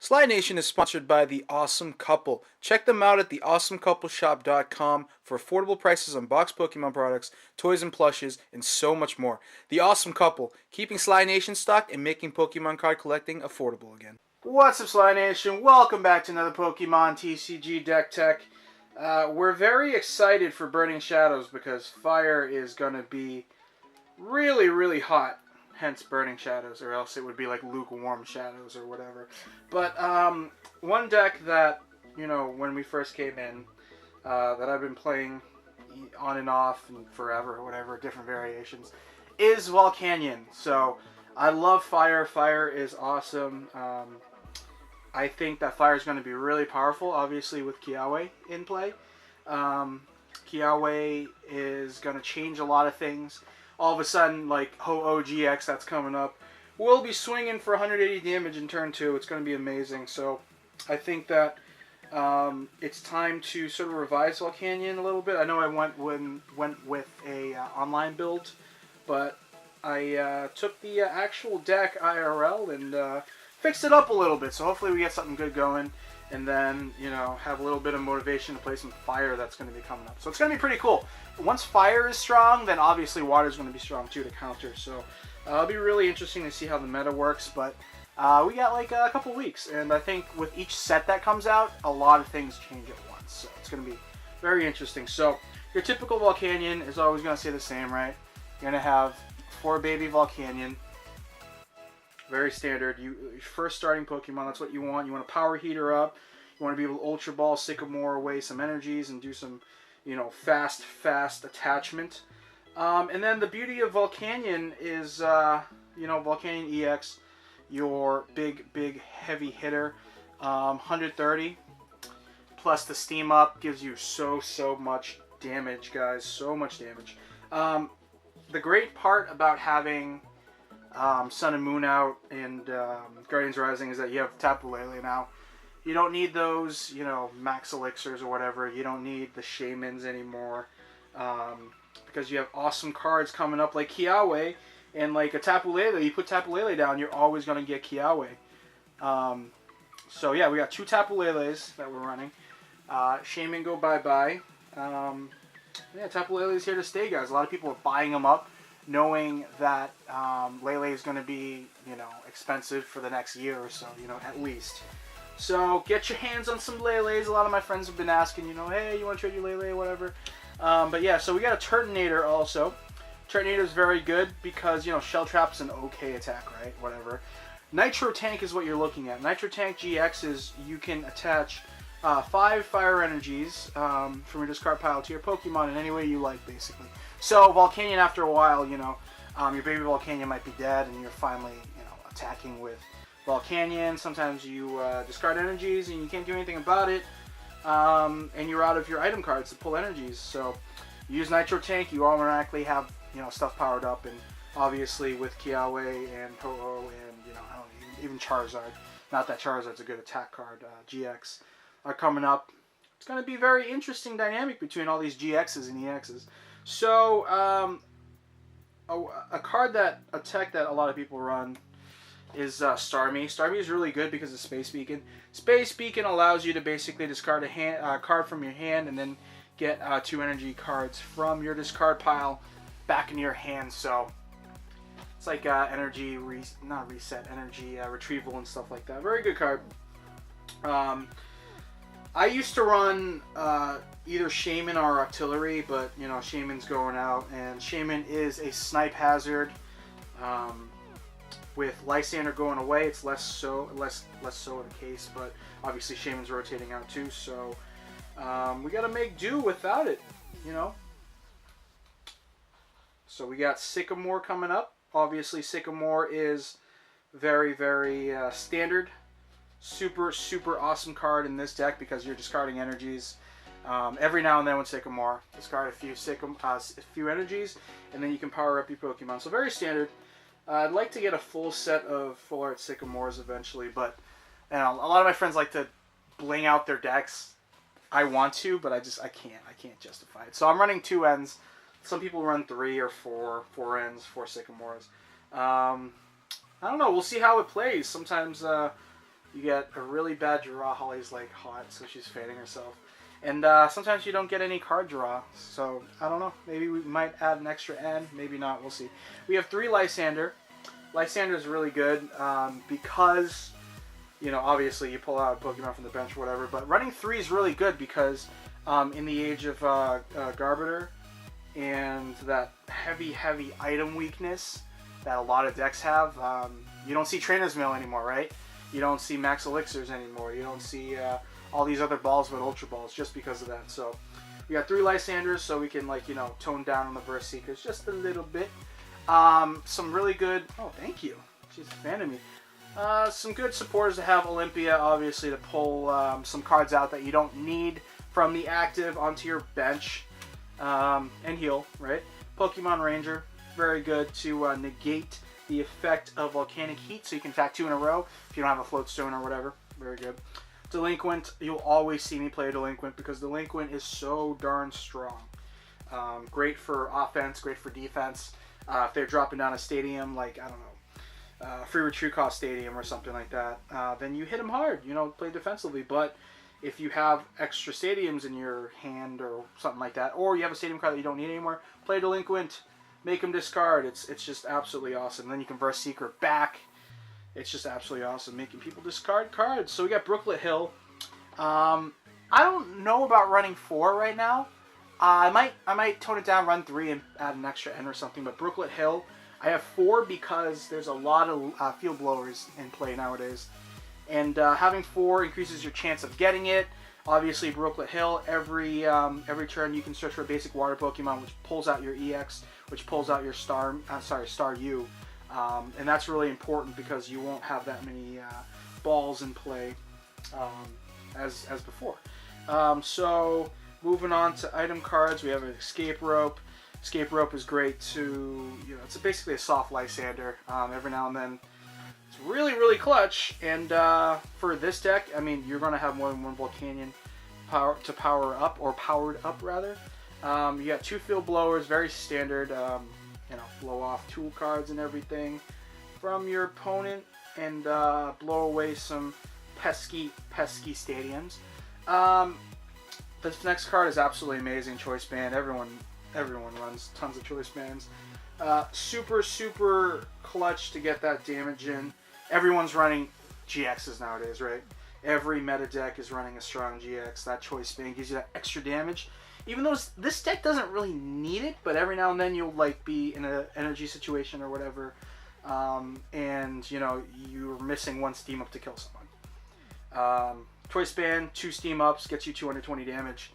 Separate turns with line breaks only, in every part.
Sly Nation is sponsored by The Awesome Couple. Check them out at theawesomecoupleshop.com for affordable prices on boxed Pokemon products, toys and plushes, and so much more. The Awesome Couple, keeping Sly Nation stocked and making Pokemon card collecting affordable again. What's up, Sly Nation? Welcome back to another Pokemon TCG Deck Tech. We're very excited for Burning Shadows because fire is going to be really, really hot. Hence Burning Shadows, or else it would be like Lukewarm Shadows or whatever. But one deck that, you know, when we first came in, that I've been playing on and off and forever or whatever, different variations, is Volcanion. So I love fire. Fire is awesome. I think that fire is going to be really powerful, obviously, with Kiawe in play. Kiawe is going to change a lot of things. All of a sudden, like Ho-Oh GX that's coming up, we'll be swinging for 180 damage in turn 2. It's going to be amazing. So I think that it's time to sort of revise Volcanion a little bit. I know I went with a online build, but I took the actual deck IRL and fixed it up a little bit. So hopefully we get something good going. And then, you know, have a little bit of motivation to play some fire that's going to be coming up. So it's going to be pretty cool. Once fire is strong, then obviously water is going to be strong too to counter. So it'll be really interesting to see how the meta works. But we got like a couple weeks. And I think with each set that comes out, a lot of things change at once. So it's going to be very interesting. So your typical Volcanion is always going to stay the same, right? You're going to have 4 baby Volcanion. Very standard. Your first starting Pokemon, that's what you want. You want to power heater up. You want to be able to Ultra Ball, Sycamore away some energies and do some, you know, fast attachment. And then the beauty of Volcanion is, you know, Volcanion EX, your big, heavy hitter. 130 plus the steam up gives you so much damage, guys. So much damage. The great part about having Sun and Moon out and Guardians Rising is that you have Tapu Lele now. You don't need those, you know, max elixirs or whatever. You don't need the Shamans anymore because you have awesome cards coming up like Kiawe and like a Tapu Lele. You put Tapu Lele down, you're always going to get Kiawe. So yeah, we got 2 Tapu Leles that we're running. Shaman go bye-bye. Yeah, Tapu Lele is here to stay, guys. A lot of people are buying them up, knowing that Lele is going to be, you know, expensive for the next year or so, you know, at least. So get your hands on some Leles. A lot of my friends have been asking, you know, hey, you want to trade your Lele, whatever. But yeah, so we got a Turtonator also. Turtonator is very good because, you know, Shell Trap's an okay attack, right? Whatever. Nitro Tank is what you're looking at. Nitro Tank GX is you can attach 5 fire energies from your discard pile to your Pokemon in any way you like, basically. So Volcanion, after a while, you know, your baby Volcanion might be dead, and you're finally, you know, attacking with Volcanion. Sometimes you discard energies, and you can't do anything about it, and you're out of your item cards to pull energies. So you use Nitro Tank, you automatically have, you know, stuff powered up, and obviously with Kiawe and Ho-Oh and, you know, I don't know, even Charizard. Not that Charizard's a good attack card. GX are coming up. It's going to be a very interesting dynamic between all these GXs and EXs. So, a tech that a lot of people run is Starmie. Starmie is really good because of Space Beacon. Space Beacon allows you to basically discard a card from your hand and then get 2 energy cards from your discard pile back into your hand. So, it's like energy retrieval and stuff like that. Very good card. I used to run either Shaman or Artillery, but, you know, Shaman's going out, and Shaman is a snipe hazard. With Lysander going away, it's less so the case, but obviously Shaman's rotating out too, so we got to make do without it, you know. So we got Sycamore coming up. Obviously Sycamore is very standard. Super awesome card in this deck because you're discarding energies every now and then with Sycamore. Discard a few energies, and then you can power up your Pokemon. So very standard. I'd like to get a full set of full art Sycamores eventually, but, you know, a lot of my friends like to bling out their decks. I want to, but I can't justify it. So I'm running 2 ends. Some people run 3 or 4 ends, 4 Sycamores. I don't know. We'll see how it plays. Sometimes You get a really bad draw. Holly's like hot, so she's fanning herself. And sometimes you don't get any card draw. So, I don't know. Maybe we might add an extra N. Maybe not. We'll see. We have 3 Lysander. Lysander is really good because, you know, obviously you pull out a Pokemon from the bench or whatever. But running 3 is really good because in the age of Garbiter and that heavy item weakness that a lot of decks have, you don't see Trainer's Mail anymore, right? You don't see Max Elixirs anymore. You don't see all these other balls but Ultra Balls just because of that. So we got 3 Lysanders, so we can, like, you know, tone down on the Burst Seekers just a little bit. Some really good... Oh, thank you. She's a fan of me. Some good supporters to have. Olympia, obviously, to pull some cards out that you don't need from the active onto your bench. And heal, right? Pokemon Ranger, very good to negate the effect of Volcanic Heat, so you can attack 2 in a row if you don't have a Float Stone or whatever. Very good. Delinquent, you'll always see me play Delinquent because Delinquent is so darn strong. Great for offense, great for defense. If they're dropping down a stadium, like, I don't know, Free Retreat Cost Stadium or something like that, then you hit them hard, you know, play defensively. But if you have extra stadiums in your hand or something like that, or you have a stadium card that you don't need anymore, play Delinquent, make them discard. It's just absolutely awesome. Then you can Burst Seeker back. It's just absolutely awesome, making people discard cards. So we got Brooklet Hill. I don't know about running 4 right now. I might tone it down, run 3, and add an extra N or something. But Brooklet Hill, I have 4 because there's a lot of field blowers in play nowadays. And having 4 increases your chance of getting it. Obviously, Brooklet Hill, every turn you can search for a basic water Pokemon, which pulls out your EX, which pulls out your Star U. And that's really important because you won't have that many balls in play as before. So moving on to item cards, we have an Escape Rope. Escape Rope is great to, you know, it's basically a soft Lysander. Every now and then it's really clutch. And for this deck, I mean, you're going to have more than one Volcanion powered up rather. You got 2 Field Blowers, very standard. You know, blow off tool cards and everything from your opponent and blow away some pesky stadiums. This next card is absolutely amazing. Choice Band. Everyone runs tons of Choice Bands. Super clutch to get that damage in. Everyone's running GXs nowadays, right? Every meta deck is running a strong GX. That Choice Band gives you that extra damage. Even though this deck doesn't really need it, but every now and then you'll, like, be in an energy situation or whatever, and, you know, you're missing 1 Steam Up to kill someone. Choice Band, 2 Steam Ups, gets you 220 damage,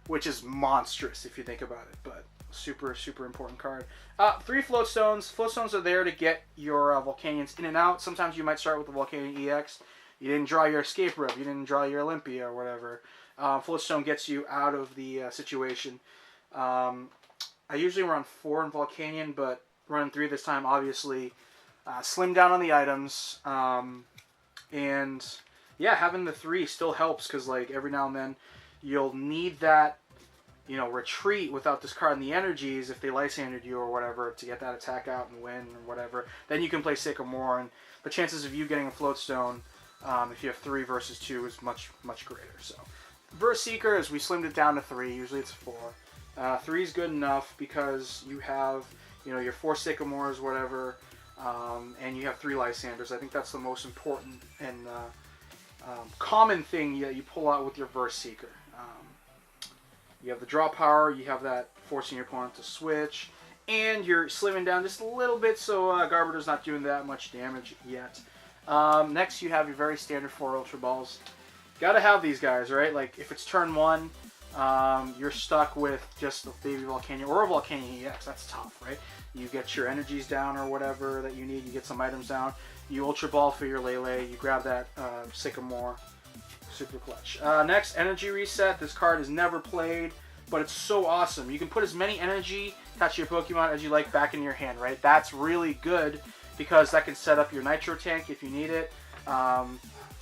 which is monstrous if you think about it, but super important card. 3 Float Stones. Float Stones are there to get your Volcanions in and out. Sometimes you might start with the Volcanion EX. You didn't draw your Escape Rope, you didn't draw your Olympia or whatever. Float Stone gets you out of the situation. I usually run 4 in Volcanion, but running 3 this time, obviously, slim down on the items. And yeah, having the 3 still helps because, like, every now and then you'll need that, you know, retreat without discarding the energies if they Lysandered you or whatever to get that attack out and win or whatever. Then you can play Sycamore, and the chances of you getting a Float Stone, if you have 3 versus 2, is much greater. So. Burst Seeker, as we slimmed it down to 3, usually it's 4. 3 is good enough because you have, you know, your 4 Sycamores, whatever, and you have 3 Lysanders. I think that's the most important and common thing that you pull out with your Burst Seeker. You have the draw power, you have that forcing your opponent to switch, and you're slimming down just a little bit so Garbiter's not doing that much damage yet. Next, you have your very standard 4 Ultra Balls. Gotta have these guys, right? Like, if it's turn 1, you're stuck with just the baby Volcanion or a Volcanion EX. That's tough, right? You get your energies down or whatever that you need. You get some items down. You Ultra Ball for your Lele. You grab that Sycamore. Super clutch. Next, Energy Reset. This card is never played, but it's so awesome. You can put as many energy attached to your Pokemon as you like back in your hand, right? That's really good because that can set up your Nitro Tank if you need it.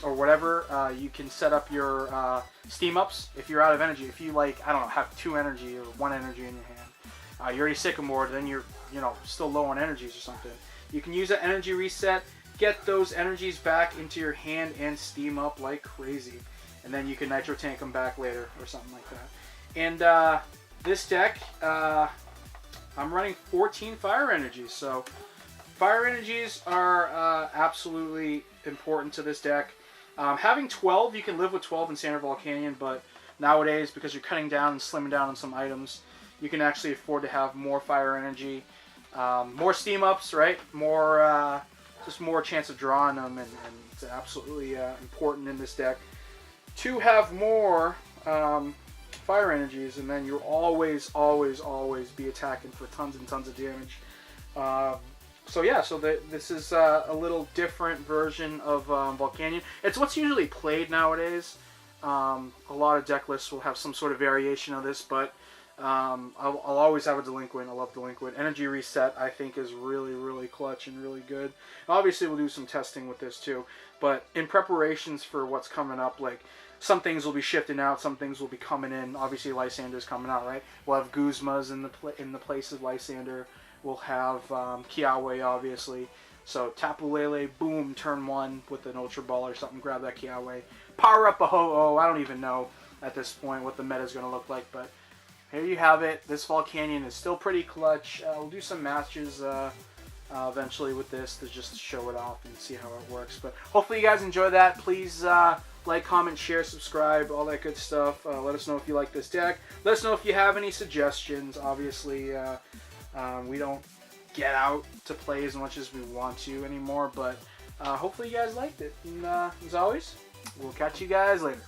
Or whatever, you can set up your Steam Ups if you're out of energy. If you, like, I don't know, have 2 energy or 1 energy in your hand, you're already Sycamore, then you're, you know, still low on energies or something. You can use that Energy Reset get those energies back into your hand and steam up like crazy. And then you can Nitro Tank them back later or something like that. And this deck, I'm running 14 Fire Energies. So Fire Energies are absolutely important to this deck. Having 12, you can live with 12 in Meta Volcanion, but nowadays, because you're cutting down and slimming down on some items, you can actually afford to have more Fire Energy, more steam ups, right? More, just more chance of drawing them, and it's absolutely important in this deck to have more Fire Energies, and then you'll always, always, always be attacking for tons and tons of damage. So yeah, so this is a little different version of Volcanion. It's what's usually played nowadays. A lot of deck lists will have some sort of variation of this, but I'll always have a Delinquent. I love Delinquent. Energy Reset, I think, is really, really clutch and really good. Obviously, we'll do some testing with this too, but in preparations for what's coming up, like, some things will be shifting out, some things will be coming in. Obviously, Lysander's coming out, right? We'll have Guzmas in the place of Lysander. We'll have Kiawe, obviously. So Tapu Lele, boom, turn 1 with an Ultra Ball or something. Grab that Kiawe. Power up a Ho-Oh. I don't even know at this point what the meta is going to look like, but here you have it. This Volcanion is still pretty clutch. We'll do some matches eventually with this to just show it off and see how it works. But hopefully you guys enjoy that. Please like, comment, share, subscribe, all that good stuff. Let us know if you like this deck. Let us know if you have any suggestions. Obviously, we don't get out to play as much as we want to anymore, but hopefully you guys liked it. And as always, we'll catch you guys later.